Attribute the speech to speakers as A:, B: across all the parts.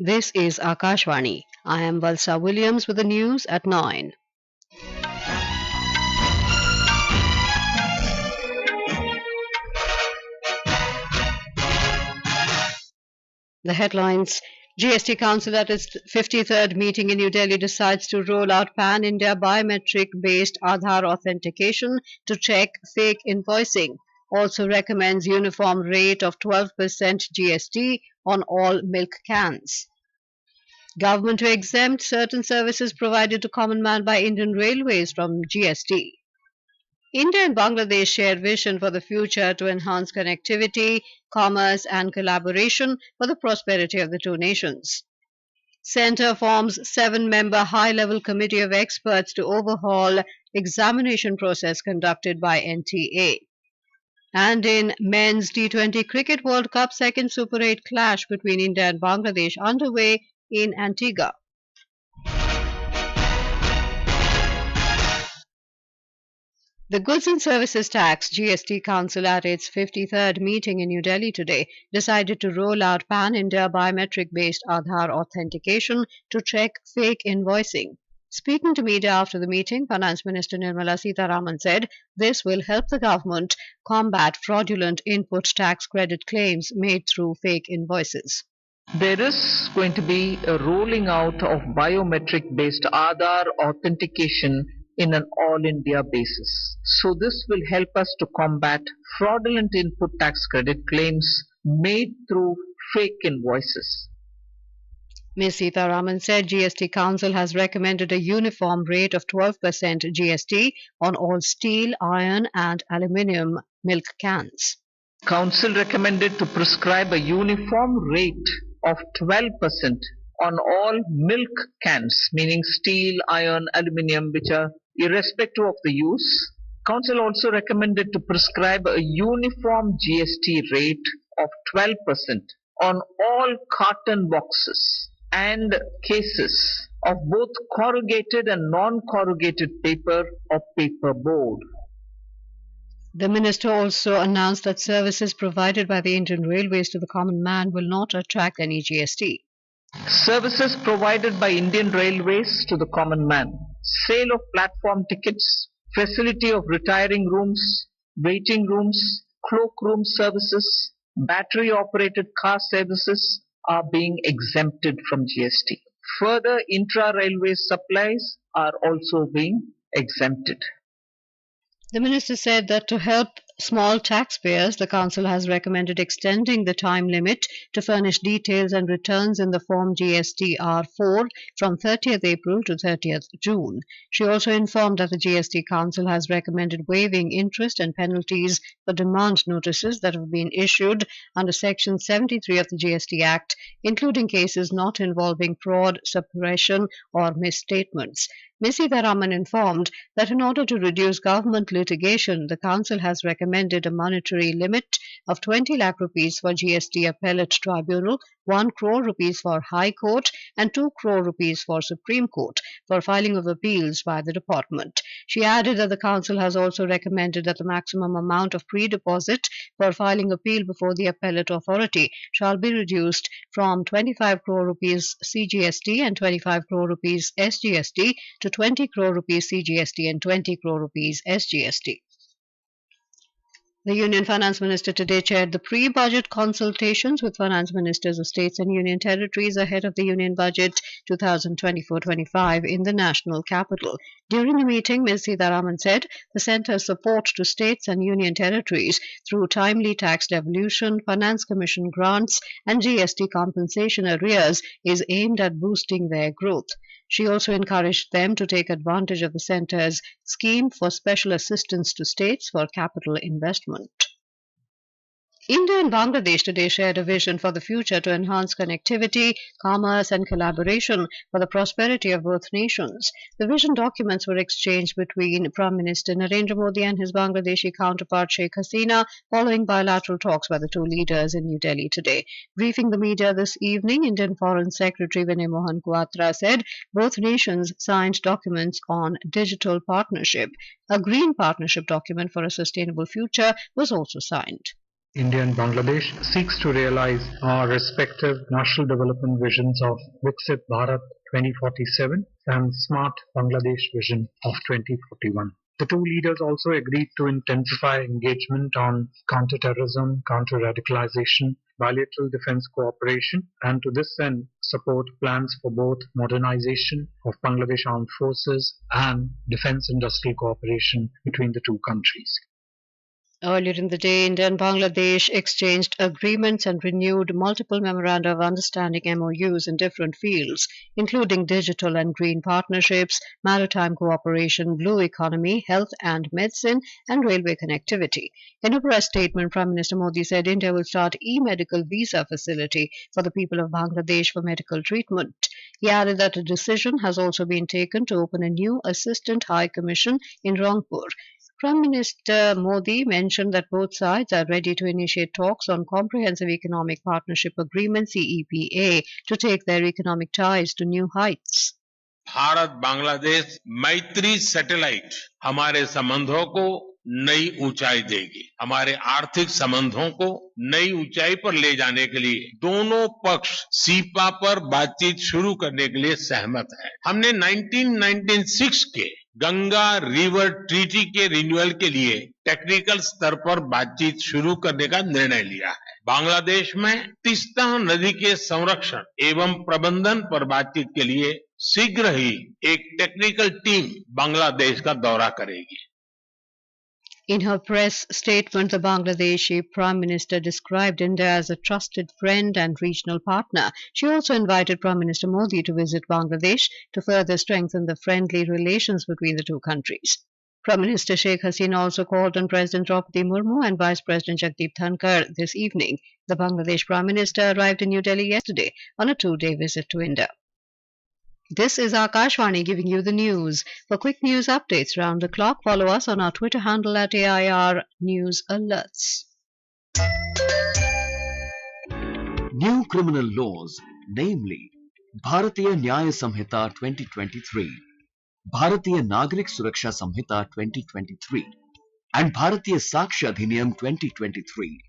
A: This is Akashvani. I am Valsa Williams with the news at 9. The headlines: GST Council at its 53rd meeting in New Delhi decides to roll out PanIndia biometric-based Aadhaar authentication to check fake invoicing. Also recommends uniform rate of 12% GST on all milk cans. Government to exempt certain services provided to common man by Indian Railways from GST. India and Bangladesh share vision for the future to enhance connectivity, commerce and collaboration for the prosperity of the two nations. Centre forms 7-member high-level committee of experts to overhaul examination process conducted by NTA. And in Men's T20 Cricket World Cup, second Super 8 clash between India and Bangladesh underway in Antigua. The Goods and Services Tax GST Council at its 53rd meeting in New Delhi today decided to roll out PanIndia biometric-based Aadhaar authentication to check fake invoicing. Speaking to media after the meeting, Finance Minister Nirmala Sitharaman said this will help the government combat fraudulent input tax credit claims made through fake invoices.
B: There is going to be a rolling out of biometric-based Aadhaar authentication in an all-India basis. So this will help us to combat fraudulent input tax credit claims made through fake invoices.
A: Ms. Sitharaman said GST Council has recommended a uniform rate of 12% GST on all steel, iron and aluminium milk cans.
B: Council recommended to prescribe a uniform rate of 12% on all milk cans, meaning steel, iron, aluminium, which are irrespective of the use. Council also recommended to prescribe a uniform GST rate of 12% on all carton boxes and cases of both corrugated and non-corrugated paper or paper board.
A: The minister also announced that services provided by the Indian Railways to the common man will not attract any GST.
B: Services provided by Indian Railways to the common man: sale of platform tickets, facility of retiring rooms, waiting rooms, cloakroom services, battery-operated car services are being exempted from GST. Further, intra-railway supplies are also being exempted.
A: The minister said that to help small taxpayers, the council has recommended extending the time limit to furnish details and returns in the form GSTR4 from 30th April to 30th June. She also informed that the GST Council has recommended waiving interest and penalties for demand notices that have been issued under Section 73 of the GST Act, including cases not involving fraud, suppression or misstatements. Ms. Sitharaman informed that in order to reduce government litigation, the Council has recommended a monetary limit of 20 lakh rupees for GST Appellate Tribunal, 1 crore rupees for High Court and 2 crore rupees for Supreme Court for filing of appeals by the department. She added that the Council has also recommended that the maximum amount of pre-deposit for filing appeal before the appellate authority shall be reduced from 25 crore rupees CGST and 25 crore rupees SGST to 20 crore rupees CGST and 20 crore rupees SGST. The Union Finance Minister today chaired the pre-budget consultations with finance ministers of states and union territories ahead of the Union Budget 2024-25 in the national capital. During the meeting, Ms. Sitharaman said the centre's support to states and union territories through timely tax devolution, finance commission grants and GST compensation arrears is aimed at boosting their growth. She also encouraged them to take advantage of the centre's scheme for special assistance to states for capital investment. India and Bangladesh today shared a vision for the future to enhance connectivity, commerce and collaboration for the prosperity of both nations. The vision documents were exchanged between Prime Minister Narendra Modi and his Bangladeshi counterpart Sheikh Hasina following bilateral talks by the two leaders in New Delhi today. Briefing the media this evening, Indian Foreign Secretary Vinay Mohan Kwatra said both nations signed documents on digital partnership. A green partnership document for a sustainable future was also signed.
C: India and Bangladesh seeks to realize our respective national development visions of Viksit Bharat 2047 and Smart Bangladesh vision of 2041. The two leaders also agreed to intensify engagement on counter-terrorism, counter-radicalization, bilateral defense cooperation, and to this end support plans for both modernization of Bangladesh armed forces and defense industrial cooperation between the two countries.
A: Earlier in the day, India and Bangladesh exchanged agreements and renewed multiple memoranda of understanding MOUs in different fields, including digital and green partnerships, maritime cooperation, blue economy, health and medicine, and railway connectivity. In a press statement, Prime Minister Modi said India will start e-medical visa facility for the people of Bangladesh for medical treatment. He added that a decision has also been taken to open a new Assistant High Commission in Rangpur. Prime Minister Modi mentioned that both sides are ready to initiate talks on Comprehensive Economic Partnership Agreement (CEPA) to take their economic ties to new heights.
D: Bharat Bangladesh मैत्री satellite हमारे संबंधों को नई ऊंचाई देगी, हमारे आर्थिक संबंधों को नई ऊंचाई पर ले जाने के लिए दोनों पक्ष सीपा पर बातचीत शुरू करने के लिए सहमत हैं। हमने 1996 के गंगा रिवर ट्रीटी के रिन्यूअल के लिए टेक्निकल स्तर पर बातचीत शुरू करने का निर्णय लिया है। बांग्लादेश में तीस्ता नदी के संरक्षण एवं प्रबंधन पर बातचीत के लिए शीघ्र ही एक टेक्निकल टीम बांग्लादेश का दौरा करेगी।
A: In her press statement, the Bangladeshi Prime Minister described India as a trusted friend and regional partner. She also invited Prime Minister Modi to visit Bangladesh to further strengthen the friendly relations between the two countries. Prime Minister Sheikh Hasina also called on President Draupadi Murmu and Vice President Jagdeep Dhankar this evening. The Bangladesh Prime Minister arrived in New Delhi yesterday on a two-day visit to India. This is Akashvani giving you the news. For quick news updates round the clock, follow us on our Twitter handle at AIR News Alerts.
E: New criminal laws, namely Bharatiya Nyaya Samhita 2023, Bharatiya Nagrik Suraksha Samhita 2023 and Bharatiya Sakshya Adhiniyam 2023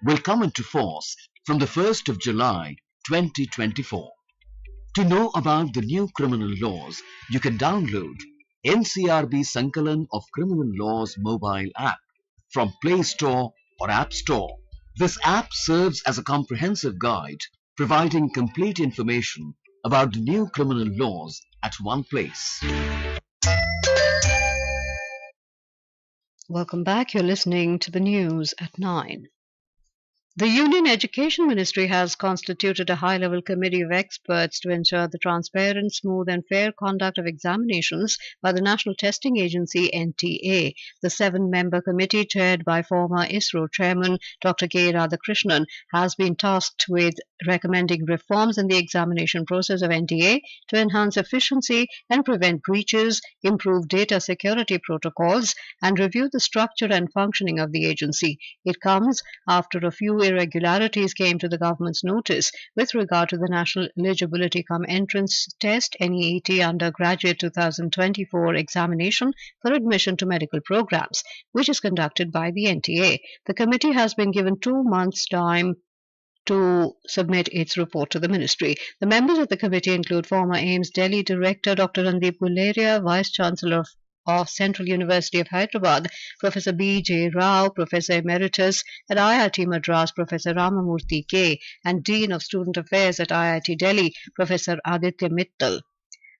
E: will come into force from the 1st of July 2024. To know about the new criminal laws, you can download NCRB Sankalan of Criminal Laws mobile app from Play Store or App Store. This app serves as a comprehensive guide, providing complete information about the new criminal laws at one place.
A: Welcome back. You're listening to the news at 9. The Union Education Ministry has constituted a high-level committee of experts to ensure the transparent, smooth and fair conduct of examinations by the National Testing Agency (NTA). The 7-member committee, chaired by former ISRO chairman Dr. K. Radhakrishnan, has been tasked with recommending reforms in the examination process of NTA to enhance efficiency and prevent breaches, improve data security protocols, and review the structure and functioning of the agency. It comes after a few irregularities came to the government's notice with regard to the National Eligibility cum Entrance Test (NEET) Undergraduate 2024 examination for admission to medical programs, which is conducted by the NTA. The committee has been given 2 months' time to submit its report to the ministry. The members of the committee include former AIIMS Delhi Director Dr. Randeep Guleria, Vice Chancellor of Central University of Hyderabad, Professor B. J. Rao, Professor Emeritus at IIT Madras, Professor Ramamurthy K., and Dean of Student Affairs at IIT Delhi, Professor Aditya Mittal.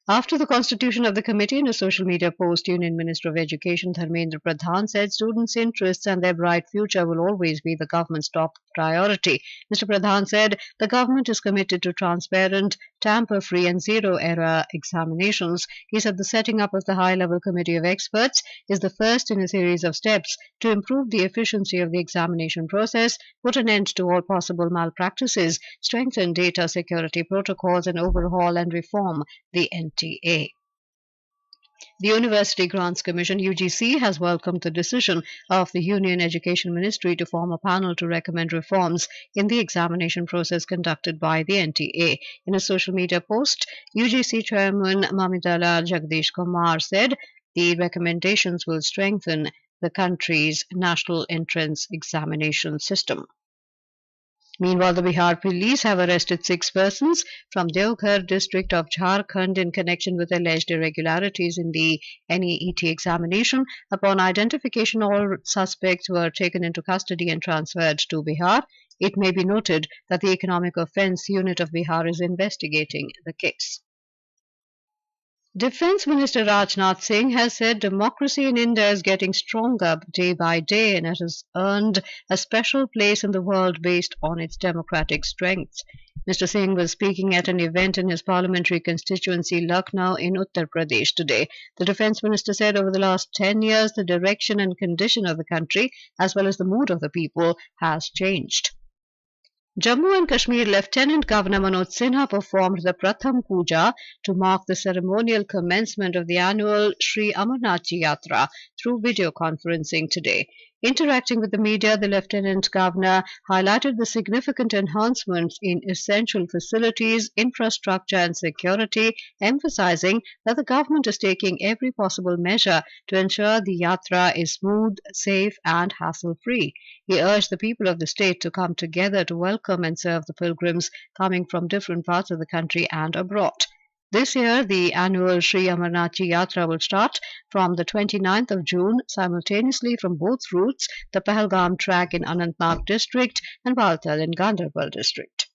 A: After the constitution of the committee, in a social media post, Union Minister of Education Dharmendra Pradhan said students' interests and their bright future will always be the government's top priority. Mr. Pradhan said the government is committed to transparent, tamper-free and zero-error examinations. He said the setting up of the high-level committee of experts is the first in a series of steps to improve the efficiency of the examination process, put an end to all possible malpractices, strengthen data security protocols, and overhaul and reform the NTA. The University Grants Commission (UGC) has welcomed the decision of the Union Education Ministry to form a panel to recommend reforms in the examination process conducted by the NTA. In a social media post, UGC Chairman Mamidala Jagdish Kumar said the recommendations will strengthen the country's national entrance examination system. Meanwhile, the Bihar police have arrested 6 persons from Deoghar district of Jharkhand in connection with alleged irregularities in the NEET examination. Upon identification, all suspects were taken into custody and transferred to Bihar. It may be noted that the Economic Offence Unit of Bihar is investigating the case. Defence Minister Rajnath Singh has said democracy in India is getting stronger day by day and it has earned a special place in the world based on its democratic strengths. Mr. Singh was speaking at an event in his parliamentary constituency Lucknow in Uttar Pradesh today. The Defence Minister said over the last 10 years the direction and condition of the country as well as the mood of the people has changed. Jammu and Kashmir Lieutenant Governor Manoj Sinha performed the Pratham Puja to mark the ceremonial commencement of the annual Shri Amarnath Yatra through video conferencing today. Interacting with the media, the Lieutenant Governor highlighted the significant enhancements in essential facilities, infrastructure and security, emphasizing that the government is taking every possible measure to ensure the yatra is smooth, safe and hassle-free. He urged the people of the state to come together to welcome and serve the pilgrims coming from different parts of the country and abroad. This year, the annual Shri Amarnath Yatra will start from the 29th of June, simultaneously from both routes, the Pahalgam track in Anantnag district and Baltal in Ganderbal district.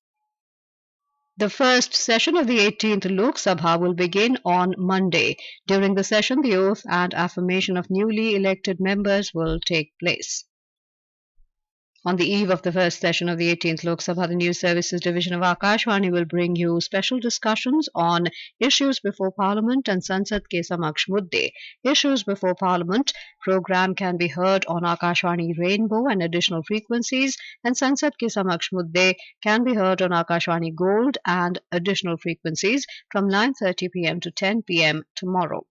A: The first session of the 18th Lok Sabha will begin on Monday. During the session, the oath and affirmation of newly elected members will take place. On the eve of the first session of the 18th Lok Sabha, the News Services Division of Akashvani will bring you special discussions on Issues Before Parliament and Sansad Ke Samaksh Mudde. Issues Before Parliament program can be heard on Akashvani Rainbow and additional frequencies, and Sansad Ke Samaksh Mudde can be heard on Akashvani Gold and additional frequencies from 9:30 p.m. to 10 p.m. tomorrow.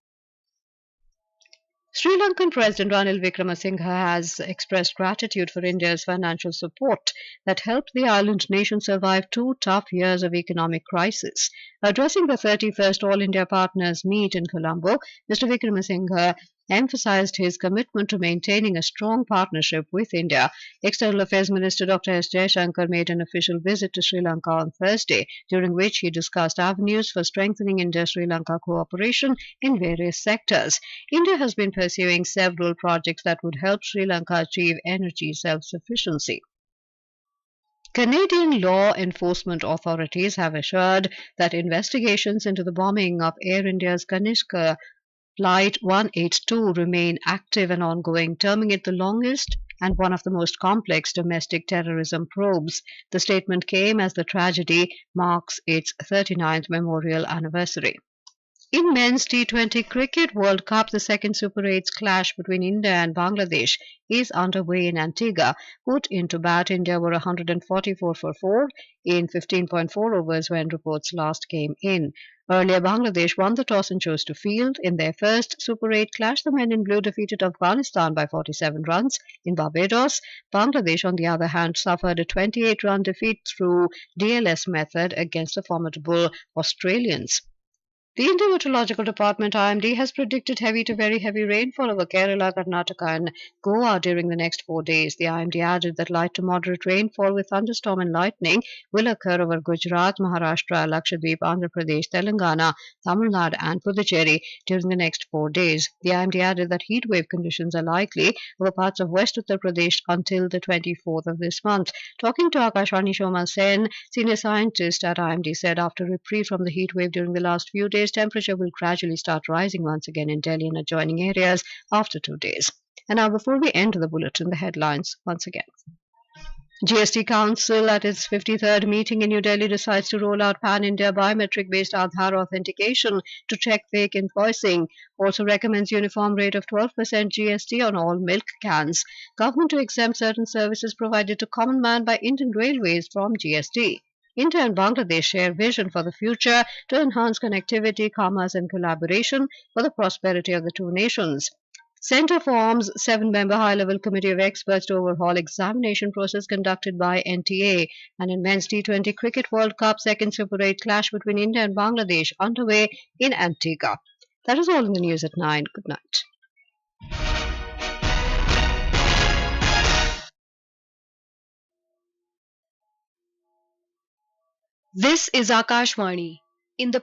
A: Sri Lankan President Ranil Wickremesinghe has expressed gratitude for India's financial support that helped the island nation survive 2 tough years of economic crisis. Addressing the 31st All India Partners Meet in Colombo, Mr. Wickremesinghe emphasized his commitment to maintaining a strong partnership with India. External Affairs Minister Dr. S. Jaishankar made an official visit to Sri Lanka on Thursday, during which he discussed avenues for strengthening India-Sri Lanka cooperation in various sectors. India has been pursuing several projects that would help Sri Lanka achieve energy self-sufficiency. Canadian law enforcement authorities have assured that investigations into the bombing of Air India's Kanishka Flight 182 remain active and ongoing, terming it the longest and one of the most complex domestic terrorism probes. The statement came as the tragedy marks its 39th memorial anniversary. In men's T20 Cricket World Cup, the second Super 8's clash between India and Bangladesh is underway in Antigua. Put into bat, India were 144 for 4 in 15.4 overs when reports last came in. Earlier, Bangladesh won the toss and chose to field. In their first Super 8 clash, the men in blue defeated Afghanistan by 47 runs in Barbados. Bangladesh, on the other hand, suffered a 28-run defeat through DLS method against the formidable Australians. The Indian Meteorological Department IMD has predicted heavy to very heavy rainfall over Kerala, Karnataka and Goa during the next 4 days. The IMD added that light to moderate rainfall with thunderstorm and lightning will occur over Gujarat, Maharashtra, Lakshadweep, Andhra Pradesh, Telangana, Tamil Nadu and Puducherry during the next 4 days. The IMD added that heat wave conditions are likely over parts of West Uttar Pradesh until the 24th of this month. Talking to Akashvani, Shoma Sen, senior scientist at IMD, said after reprieve from the heat wave during the last few days, temperature will gradually start rising once again in Delhi and adjoining areas after 2 days. And now, before we end the bulletin, the headlines once again. GST Council at its 53rd meeting in New Delhi decides to roll out PanIndia biometric-based Aadhaar authentication to check fake invoicing. Also recommends uniform rate of 12% GST on all milk cans. Government to exempt certain services provided to common man by Indian Railways from GST. India and Bangladesh share vision for the future to enhance connectivity, commerce and collaboration for the prosperity of the two nations. Centre forms 7-member high-level committee of experts to overhaul examination process conducted by NTA. And in men's T20 Cricket World Cup, second Super 8 clash between India and Bangladesh underway in Antigua. That is all in the news at 9. Good night.
F: This is Akashvani,